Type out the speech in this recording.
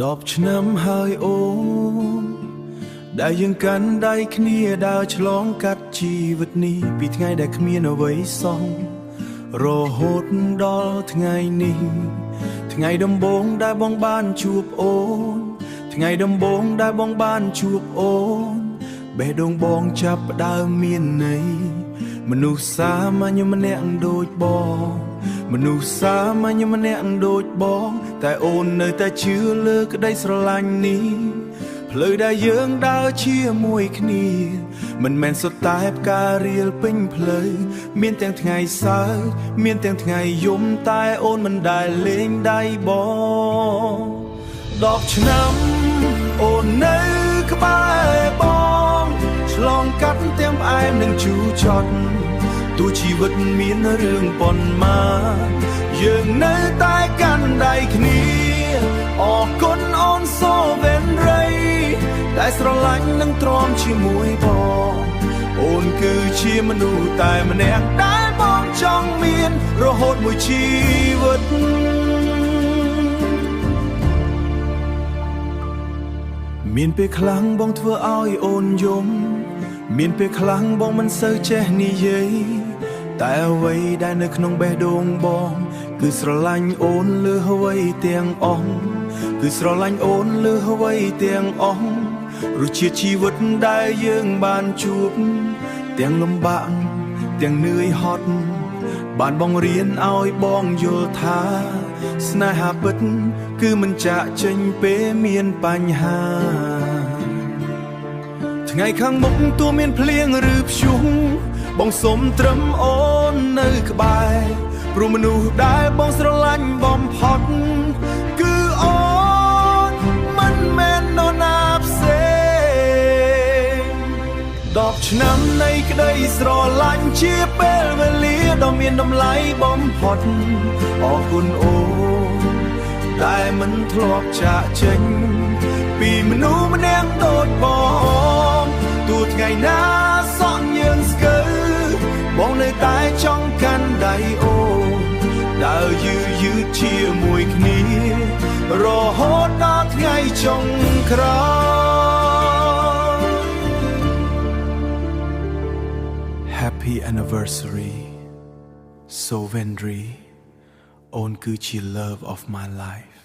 10 ឆ្នាំហើយអូនដែលយើងកាន់ដៃគ្នាដើរឆ្លងកាត់ជីវិតនេះពីថ្ងៃដែលគ្មានអ្វីសោះរហូតដល់ថ្ងៃនេះថ្ងៃដំបូងដែលបងបានជួបអូនថ្ងៃដំបូងដែលបងបានជួបអូនបេះដូងបងចាប់ផ្ដើមមានន័យមនុស្សសាមញ្ញម្នាក់ដូចបងមនុស្សសាមញ្ញម្នាក់ដូចបងតែអូននៅតែជឿលើក្តីស្រឡាញ់នេះផ្លូវដែលយើងដើរជាមួយគ្នាមិនមែនសុទ្ធតែផ្ការៀលពេញផ្លូវមានទាំងថ្ងៃសៅរ៍មានទាំងថ្ងៃយំតែអូនមិនដែលលេងដៃបង10 ឆ្នាំអូននៅក្បែរបងឆ្លងកាត់ទាំងផ្អែមនិងជូរចត់ទោះជីវិតមានរឿងប៉ុន្មានយើងនៅតែកាន់ដៃគ្នាអរគុណអូនសូវេនរីដែលស្រឡាញ់និងទ្រាំជាមួយបងអូនគឺជាមនុស្សតែម្នាក់ដែលបងចង់មានរហូតមួយជីវិតមានពេលខ្លាំងបងធ្វើឲ្យអូនយំមានពេលខ្លាំងបងមិនសូវចេះនិយាយតែអ្វីដែលនៅក្នុងបេះដូងបងគឺស្រឡាញ់អូនលើអ្វីទាំងអស់គឺស្រឡាញ់អូនលើអ្វីទាំងអស់រសជាតិជីវិតដែលយើងបានជួបទាំងលំបាកទាំងនឿយហត់បានបងរៀនឲ្យបងយល់ថាស្នេហាពិតគឺមិនចាក់ចេញពេលមានបញ្ហាថ្ងៃខាងមុខទោះមានភ្លៀងឬព្យុះបងសុំត្រឹមអូននៅក្បែរព្រោះមនុស្សដែលបងស្រឡាញ់បំផុតគឺអូនមិនមែននរណាផ្សេង10 ឆ្នាំនៃក្តីស្រឡាញ់ជាពេលវេលាដ៏មានតម្លៃបំផុតអរគុណអូនតែមិនធ្លាប់ចាកចេញពីមនុស្សម្នាក់ដូចបងទោះថ្ងៃណាសក់យើងស្កើបងនៅតែចង់កាន់ដៃអូនដើរយឺតជាមួយគ្នារហូតដល់ថ្ងៃចុងក្រោយ Happy anniversary Sovendry អូនគឺជា love of my life